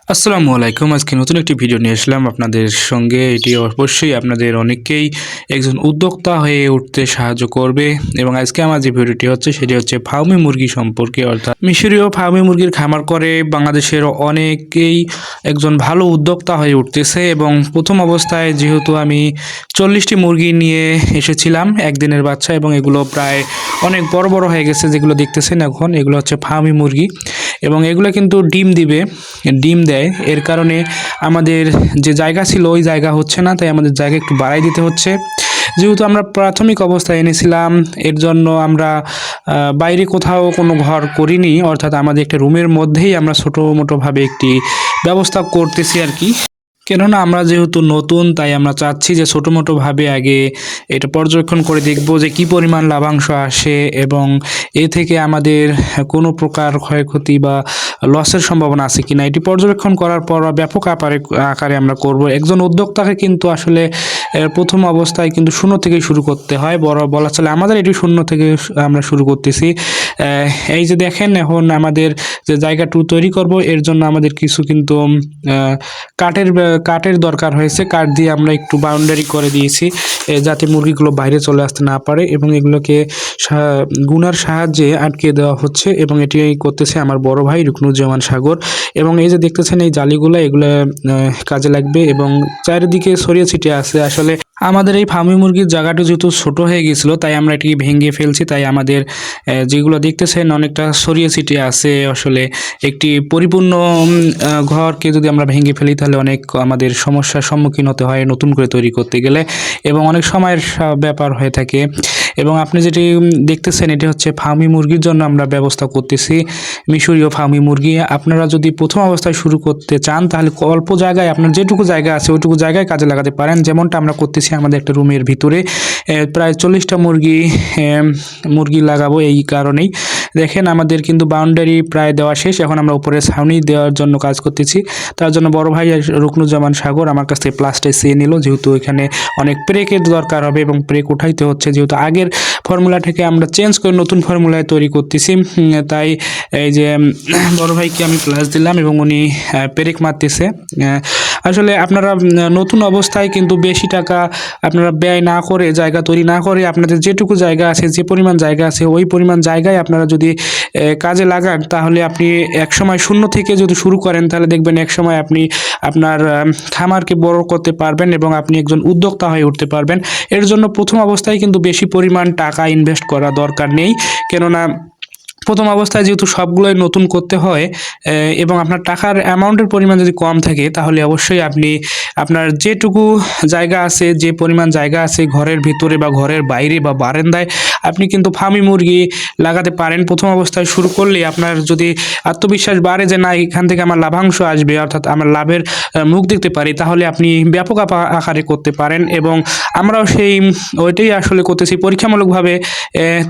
আসসালামু আলাইকুম। আজকে নতুন একটি ভিডিও নিয়ে আসলাম আপনাদের সঙ্গে। এটি অবশ্যই আপনাদের অনেককেই একজন উদ্যোক্তা হয়ে উঠতে সাহায্য করবে এবং আজকে আমার যে ভিডিওটি হচ্ছে সেটি হচ্ছে ফার্মি মুরগি সম্পর্কে, অর্থাৎ মিশরীয় ফার্মি মুরগির খামার করে বাংলাদেশের অনেকেই একজন ভালো উদ্যোক্তা হয়ে উঠতেছে। এবং প্রথম অবস্থায় যেহেতু আমি 40টি মুরগি নিয়ে এসেছিলাম একদিনের বাচ্চা, এবং এগুলো প্রায় অনেক বড় বড় হয়ে গেছে যেগুলো দেখতেছেন এখন, এগুলো হচ্ছে ফার্মি মুরগি এবং এগুলো কিন্তু ডিম দেয়। এর কারণে আমাদের যে জায়গা ছিল ওই জায়গা হচ্ছে না, তাই আমাদের জায়গা একটু বাড়াই দিতে হচ্ছে। যেহেতু আমরা প্রাথমিক অবস্থায় এনেছিলাম, এর জন্য আমরা বাইরে কোথাও কোনো ঘর করিনি, অর্থাৎ আমাদের একটা রুমের মধ্যেই আমরা ছোটো মোটোভাবে একটি ব্যবস্থা করতেছি আর কি। কেননা আমরা যেহেতু নতুন, তাই আমরা চাচ্ছি যে ছোটো মোটোভাবে আগে এটা পর্যবেক্ষণ করে দেখব যে কী পরিমাণ লাভাংশ আসে এবং এ থেকে আমাদের কোনো প্রকার ক্ষয়ক্ষতি বা লসের সম্ভাবনা আছে কিনা এটি পর্যবেক্ষণ করার পর ব্যাপক আকারে আমরা করব। একজন উদ্যোক্তাকে কিন্তু আসলে প্রথম অবস্থায় কিন্তু শূন্য থেকে শুরু করতে হয়, বলা চলে আমাদের এটি শূন্য থেকে আমরা শুরু করতেছি। এই যে দেখেন, এখন আমাদের যে জায়গাটু তৈরি করব এর জন্য আমাদের কিছু কিন্তু কাঠের দরকার হয়েছে। কাঠ দিয়ে আমরা একটু বাউন্ডারি করে দিয়েছি যাতে মুরগিগুলো বাইরে চলে আসতে না পারে, এবং এগুলোকে গুনার সাহায্যে আটকে দেওয়া হচ্ছে এবং এটি করতেছে আমার বড় ভাই রুকনুজ্জামান সাগর। এবং এই যে দেখতেছেন এই জালিগুলো, এগুলো কাজে লাগবে এবং চারিদিকে ছড়িয়ে ছিটিয়ে আছে। আসলে আমাদের এই ফার্মি মুরগির জায়গাটা যেহেতু ছোট হয়ে গিয়েছিল, তাই আমরা এটি ভেঙে ফেলছি। তাই আমাদের যেগুলো দেখতেছেন অনেকটা ছড়িয়ে ছিটিয়ে আছে। আসলে একটি পরিপূর্ণ ঘরকে যদি আমরা ভেঙে ফেলি তাহলে অনেক আমাদের সমস্যার সম্মুখীন হতে হয় নতুন করে তৈরি করতে গেলে, এবং অনেক সময়ের ব্যাপার হয়ে থাকে। এবং আপনি যেটি দেখতেছেন এটি হচ্ছে ফার্মি মুরগির জন্য আমরা ব্যবস্থা করতেছি, মিশরীয় ফার্মি মুরগি। আপনারা যদি প্রথম অবস্থায় শুরু করতে চান তাহলে অল্প জায়গায়, আপনার যেটুকু জায়গা আছে ওইটুকু জায়গায় কাজে লাগাতে পারেন, যেমনটা আমরা করতেছি আমাদের একটা রুমের ভিতরে প্রায় 40টা মুরগি লাগাবো। এই কারণেই দেখেন আমাদের কিন্তু বাউন্ডারি প্রায় দেওয়া শেষ, এখন আমরা উপরে ছাউনি দেওয়ার জন্য কাজ করতেছি। তার জন্য বড় ভাই রুকনুজ্জামান সাগর আমার কাছ থেকে প্লাস্টার চেয়ে নিল, যেহেতু এখানে অনেক প্রেকের দরকার হবে এবং প্রেক উঠাইতে হচ্ছে, যেহেতু আগের ফর্মুলা থেকে আমরা চেঞ্জ করে নতুন ফর্মুলায় তৈরি করতেছি। তাই এই যে বড় ভাইকে আমি প্লাস দিলাম এবং উনি পেরেক মারতেছে। আসলে আপনারা নতুন অবস্থায় কিন্তু বেশি টাকা আপনারা ব্যয় না করে, জায়গা তৈরি না করে, আপনাদের যেটুকু জায়গা আছে, যে পরিমাণ জায়গা আছে ওই পরিমাণ জায়গায় আপনারা যদি কাজে লাগান তাহলে আপনি একসময় শূন্য থেকে যদি শুরু করেন তাহলে দেখবেন একসময় আপনি আপনার খামারকে বড় করতে পারবেন এবং আপনি একজন উদ্যোক্তা হয়ে উঠতে পারবেন। এর জন্য প্রথম অবস্থায় কিন্তু বেশি পরিমাণ টাকা ইনভেস্ট করা দরকার নেই, কেননা প্রথম অবস্থায় যেহেতু সবগুলোই নতুন করতে হয় এবং আপনার টাকার অ্যামাউন্টের পরিমাণ যদি কম থাকে তাহলে অবশ্যই আপনি আপনার যেটুকু জায়গা আছে, যে পরিমাণ জায়গা আছে ঘরের ভিতরে বা ঘরের বাইরে বা বারান্দায় আপনি কিন্তু ফার্মি মুরগি লাগাতে পারেন। প্রথম অবস্থায় শুরু করলে আপনার যদি আত্মবিশ্বাস বাড়ে যে না এখান থেকে আমার লাভাংশ আসবে, অর্থাৎ আমার লাভের মুখ দেখতে পারি, তাহলে আপনি ব্যাপক আকারে করতে পারেন। এবং আমরাও ওইটাই আসলে করতেছি পরীক্ষামূলকভাবে।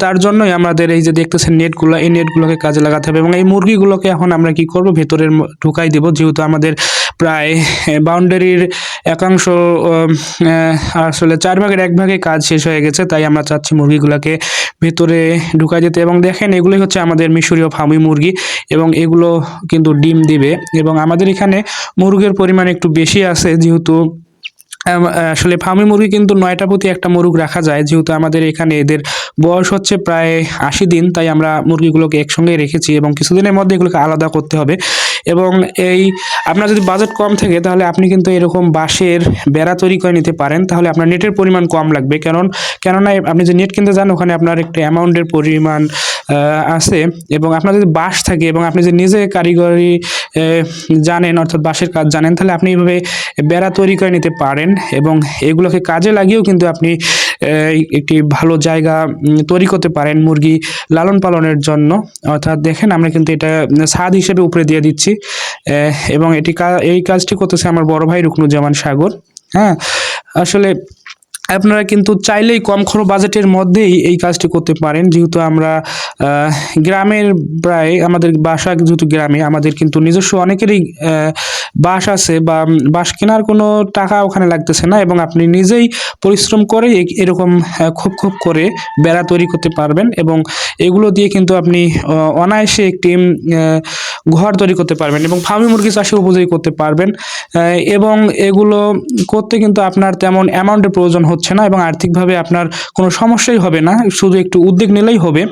তার জন্যই আমাদের এই যে দেখতেছেন নেটগুলো, এই নেটগুলোকে কাজে লাগাতে হবে এবং এই মুরগিগুলোকে এখন আমরা কি করব, ভেতরের ঢুকাই দেব। যেহেতু আমাদের প্রায় বাউন্ডারির একাংশ আসলে 1/4 কাজ শেষ হয়ে গেছে, তাই আমরা চাচ্ছি মুরগিগুলোকে ভেতরে ঢুকাই দিতে। এবং দেখেন এগুলোই হচ্ছে আমাদের মিশরীয় ফার্মি মুরগি এবং এগুলো কিন্তু ডিম দিবে। এবং আমাদের এখানে মুরগের পরিমাণ একটু বেশি আছে, যেহেতু আসলে ফার্মি মুরগি কিন্তু 9টা প্রতি একটা মুরগ রাখা যায়। যেহেতু আমাদের এখানে এদের বয়স হচ্ছে প্রায় 80 দিন, তাই আমরা মুরগিগুলোকে একসঙ্গে রেখেছি এবং কিছুদিনের মধ্যে এগুলোকে আলাদা করতে হবে। এবং আপনার যদি বাজেট কম থাকে তাহলে আপনি কিন্তু এরকম বাঁশের বেড়া তৈরি করে নিতে পারেন, তাহলে আপনার নেটের পরিমাণ কম লাগবে। কেননা আপনি যে নেট কিনতে যান ওখানে আপনার একটা অ্যামাউন্টের পরিমাণ আছে, এবং আপনার যদি বাঁশ থাকে এবং আপনি যদি নিজে কারিগরি জানেন, অর্থাৎ বাঁশের কাজ জানেন, তাহলে আপনি এইভাবে বেড়া তৈরি করে নিতে পারেন এবং এগুলোকে কাজে লাগিয়েও কিন্তু আপনি একটি ভালো জায়গা তৈরি করতে পারেন মুরগি লালন পালনের জন্য। অর্থাৎ দেখেন আমরা কিন্তু এটা ছাদ হিসেবে উপরে দিয়ে দিচ্ছি এবং এই কাজটি করতেছে আমার বড় ভাই রুকনুজ্জামান সাগর। হ্যাঁ, আসলে আপনারা কিন্তু চাইলেই কম খরচ বাজেটের মধ্যেই এই কাজটি করতে পারেন। যেহেতু আমরা গ্রামের প্রায় আমাদের বাসা যেহেতু গ্রামে, আমাদের কিন্তু নিজস্ব অনেকেরই বাস আছে বা বাস কেনার কোনো টাকা ওখানে লাগতেছে না, এবং আপনি নিজেই পরিশ্রম করে এরকম খোপ খোপ করে বেড়া তৈরি করতে পারবেন, এবং এগুলো দিয়ে কিন্তু আপনি অনায়াসে একটি ঘর তৈরি করতে পারবেন এবং ফার্মি মুরগি চাষে উপযোগী করতে পারবেন। এবং এগুলো করতে কিন্তু আপনার তেমন অ্যামাউন্টের প্রয়োজন হচ্ছে না, এবং আর্থিকভাবে আপনার কোনো সমস্যাই হবে না, শুধু একটু উদ্যোগ নিলেই হবে।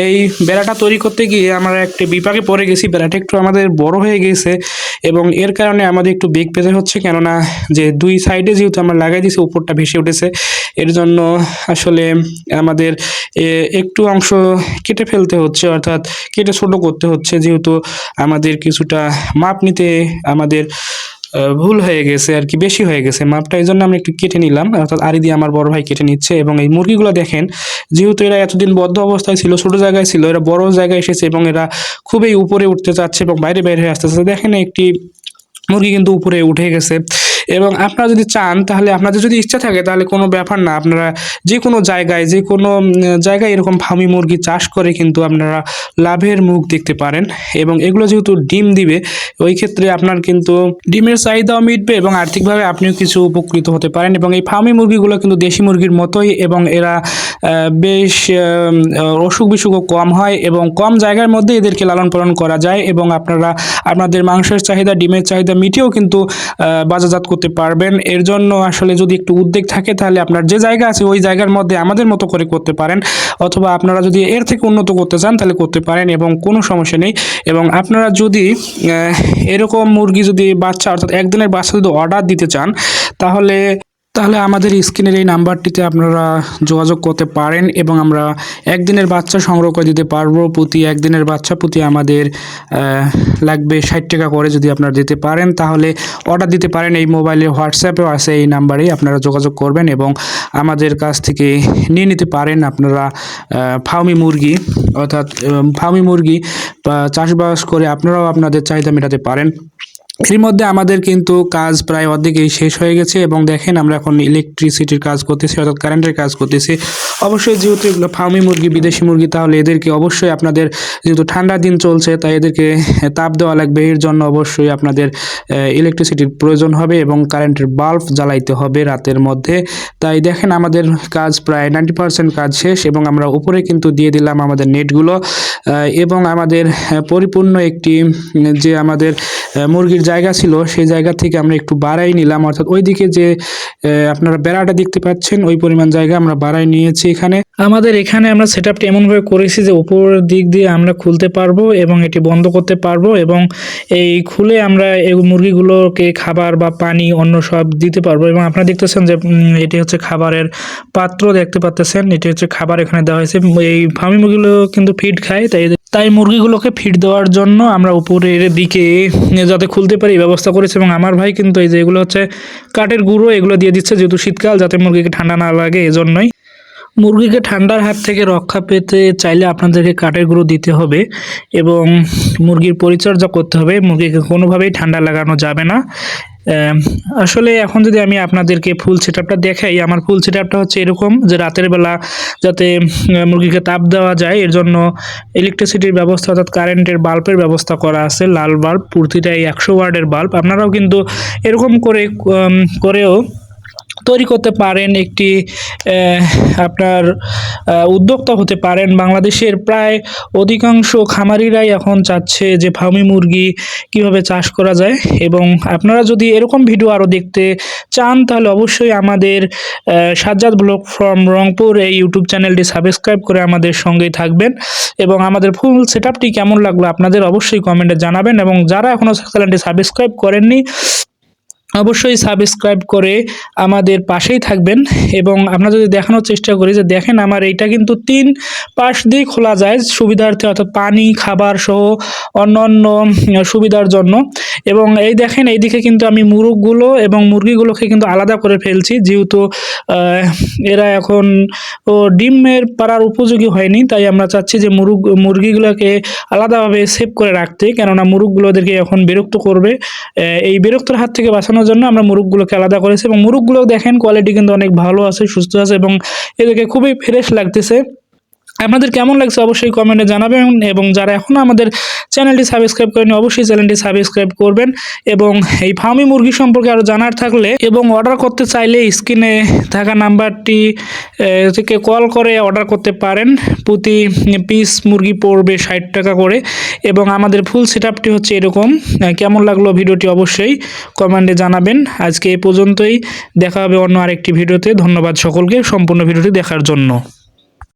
এই বেড়াটা তৈরি করতে গিয়ে আমরা একটি বিপাকে পড়ে গেছি। বেড়াটা একটু আমাদের বড় হয়ে গেছে এবং এর কারণে আমাদের একটু বেগ পেতে হচ্ছে, কেননা যে দুই সাইডে যেহেতু আমরা লাগাই দিয়েছি উপরটা ভেসে উঠেছে, এর জন্য আসলে আমাদের একটু অংশ কেটে ফেলতে হচ্ছে, অর্থাৎ কেটে ছোট করতে হচ্ছে, যেহেতু আমাদের কিছুটা মাপ নিতে আমাদের ভুল হয়ে গেছে আর কি, বেশি হয়ে গেছে মাপটা, এই জন্য আমরা একটু কেটে নিলাম, অর্থাৎ আড়ি দিয়ে আমার বড় ভাই কেটে নিচ্ছে। এবং এই মুরগিগুলো দেখেন, যেহেতু এরা এতদিন বদ্ধ অবস্থায় ছিল, ছোট জায়গায় ছিল, এরা বড় জায়গায় এসেছে এবং এরা খুবই উপরে উঠতে চাচ্ছে এবং বাইরে বের হয়ে আসতেছে। দেখেন একটি মুরগি কিন্তু উপরে উঠে গেছে। এবং আপনারা যদি চান, তাহলে আপনাদের যদি ইচ্ছা থাকে, তাহলে কোনো ব্যাপার না, আপনারা যে কোনো জায়গায় জায়গায় এরকম ফার্মি মুরগি চাষ করে কিন্তু আপনারা লাভের মুখ দেখতে পারেন। এবং এগুলো যেহেতু ডিম দিবে, ওই ক্ষেত্রে আপনার কিন্তু ডিমের চাহিদাও মিটবে এবং আর্থিকভাবে আপনিও কিছু উপকৃত হতে পারেন। এবং এই ফার্মি মুরগিগুলো কিন্তু দেশি মুরগির মতোই, এবং এরা বেশ অসুখ বিসুখও কম হয় এবং কম জায়গার মধ্যে এদেরকে লালন পালন করা যায়, এবং আপনারা আপনাদের মাংসের চাহিদা, ডিমের চাহিদা মিটিয়েও কিন্তু বাজারজাত করতে পারবেন। এর জন্য আসলে যদি একটু উদ্যোগ থাকে, তাহলে আপনার যে জায়গা আছে ওই জায়গার মধ্যে আমাদের মতো করে করতে পারেন, অথবা আপনারা যদি এর থেকে উন্নত করতে চান তাহলে করতে পারেন, এবং কোনো সমস্যা নেই। এবং আপনারা যদি এরকম মুরগি যদি বাচ্চা, অর্থাৎ একদিনের বাচ্চা যদি অর্ডার দিতে চান, তাহলে আমাদের স্ক্রিনের এই নাম্বারটিতে আপনারা যোগাযোগ করতে পারেন, এবং আমরা একদিনের বাচ্চা সংগ্রহ করে দিতে পারবো। প্রতি একদিনের বাচ্চা প্রতি আমাদের লাগবে 60 টাকা করে। যদি আপনারা দিতে পারেন তাহলে অর্ডার দিতে পারেন। এই মোবাইলে হোয়াটসঅ্যাপেও আছে, এই নাম্বারেই আপনারা যোগাযোগ করবেন এবং আমাদের কাছ থেকে নিয়ে নিতে পারেন। আপনারা ফার্মি মুরগি, অর্থাৎ ফার্মি মুরগি চাষবাস করে আপনারাও আপনাদের চাহিদা মেটাতে পারেন। এর মধ্যে আমাদের কিন্তু কাজ প্রায় অর্ধেকই শেষ হয়ে গেছে, এবং দেখেন আমরা এখন ইলেকট্রিসিটির কাজ করতেছি, অর্থাৎ কারেন্টের কাজ করতেছি। অবশ্যই যেহেতু এগুলো ফার্মি মুরগি, বিদেশি মুরগি, তাহলে এদেরকে অবশ্যই আপনাদের, যেহেতু ঠান্ডার দিন চলছে, তাই এদেরকে তাপ দেওয়া লাগবে। এর জন্য অবশ্যই আপনাদের ইলেকট্রিসিটির প্রয়োজন হবে এবং কারেন্টের বাল্ব জ্বালাইতে হবে রাতের মধ্যে। তাই দেখেন আমাদের কাজ প্রায় 90% কাজ শেষ, এবং আমরা উপরে কিন্তু দিয়ে দিলাম আমাদের নেটগুলো, এবং আমাদের পরিপূর্ণ একটি যে আমাদের মুরগির জায়গা ছিল, সেই জায়গা থেকে আমরা একটু বাড়াই নিলাম, অর্থাৎ ওইদিকে যে আপনারা বেড়াটা দেখতে পাচ্ছেন, ওই পরিমাণ জায়গা আমরা বাড়াই নিয়েছি। এখানে আমরা সেটআপটি এমনভাবে করেছি যে উপরের দিক দিয়ে আমরা খুলতে পারবো এবং এটি বন্ধ করতে পারবো, এবং এই খুলে আমরা এই মুরগিগুলোকে খাবার বা পানি অন্য সব দিতে পারবো। এবং আপনারা দেখতেছেন যে এটি হচ্ছে খাবারের পাত্র, দেখতে পাচ্ছেন এটি হচ্ছে খাবার এখানে দেওয়া হয়েছে। এই ফার্মি মুরগিগুলো কিন্তু ফিড খায়, তাই মুরগিগুলোকে ফিড দেওয়ার জন্য আমরা উপরের দিকে যাতে খুলতে পারি ব্যবস্থা করেছি। এবং আমার ভাই কিন্তু এই যে এগুলো হচ্ছে কাঠের গুঁড়ো, এগুলো দিয়ে দিচ্ছে, যেহেতু শীতকাল, যাতে মুরগিকে ঠান্ডা না লাগে, এজন্যই। মুরগিকে ঠান্ডার হাত থেকে রক্ষা পেতে চাইলে আপনাদেরকে কাঠের গুঁড়ো দিতে হবে এবং মুরগির পরিচর্যা করতে হবে। মুরগিকে কোনোভাবেই ঠান্ডা লাগানো যাবে না। আসলে এখন যদি আমি আপনাদেরকে ফুল সেটআপটা দেখাই, আমার ফুল সেটআপটা হচ্ছে এরকম যে রাতের বেলা যাতে মুরগিকে তাপ দেওয়া যায়, এর জন্য ইলেকট্রিসিটির ব্যবস্থা, অর্থাৎ কারেন্টের বাল্বের ব্যবস্থা করা আছে, লাল বাল্ব, প্রতিটাই 100 ওয়াটের বাল্ব। আপনারাও কিন্তু এরকম করেও তৈরি করতে পারেন, একটি আপনার উদ্যোক্তা হতে পারেন। বাংলাদেশের প্রায় অধিকাংশ খামারিরাই এখন চাচ্ছে যে ফার্মি মুরগি কিভাবে চাষ করা যায়। এবং আপনারা যদি এরকম ভিডিও আরও দেখতে চান, তাহলে অবশ্যই আমাদের সাজ্জাদ ব্লগ ফ্রম রংপুর এই ইউটিউব চ্যানেলটি সাবস্ক্রাইব করে আমাদের সঙ্গেই থাকবেন। এবং আমাদের ফুল সেটআপটি কেমন লাগলো আপনাদের অবশ্যই কমেন্টে জানাবেন, এবং যারা এখনও চ্যানেলটি সাবস্ক্রাইব করেননি, অবশ্যই সাবস্ক্রাইব করে আমাদের পাশেই থাকবেন। এবং আমরা যদি দেখানোর চেষ্টা করি, যে দেখেন আমার এইটা কিন্তু 3 পাশ দিয়ে খোলা যায় সুবিধার্থে, অর্থাৎ পানি, খাবার সহ অন্যান্য সুবিধার জন্য। এবং এই দেখেন এইদিকে কিন্তু আমি মুরগগুলো এবং মুরগিগুলোকে কিন্তু আলাদা করে ফেলছি, যেহেতু এরা এখন ডিমের পাড়ার উপযোগী হয়নি, তাই আমরা চাচ্ছি যে মুরগিগুলোকে আলাদাভাবে সেভ করে রাখতে, কেননা মুরগগুলো ওদেরকে এখন বিরক্ত করবে। এই বিরক্তর হাত থেকে বাঁচানোর বোঝানোর জন্য আমরা মুরগগুলোকে আলাদা করেছি এবং মুরগগুলোও দেখেন কোয়ালিটি কিন্তু অনেক ভালো আছে, সুস্থ আছে এবং এদেরকে খুবই ফ্রেশ লাগতেছে। আপনাদের কেমন লাগছে অবশ্যই কমেন্টে জানাবেন এবং যারা এখনও আমাদের চ্যানেলটি সাবস্ক্রাইব করেনি অবশ্যই চ্যানেলটি সাবস্ক্রাইব করবেন এবং এই ফার্মি মুরগি সম্পর্কে আরও জানার থাকলে এবং অর্ডার করতে চাইলে স্ক্রিনে থাকা নাম্বারটি থেকে কল করে অর্ডার করতে পারেন। প্রতি পিস মুরগি পড়বে 60 টাকা করে এবং আমাদের ফুল সেটআপটি হচ্ছে এরকম। কেমন লাগলো ভিডিওটি অবশ্যই কমেন্টে জানাবেন। আজকে এই পর্যন্তই, দেখা হবে অন্য আরেকটি ভিডিওতে। ধন্যবাদ সকলকে সম্পূর্ণ ভিডিওটি দেখার জন্য।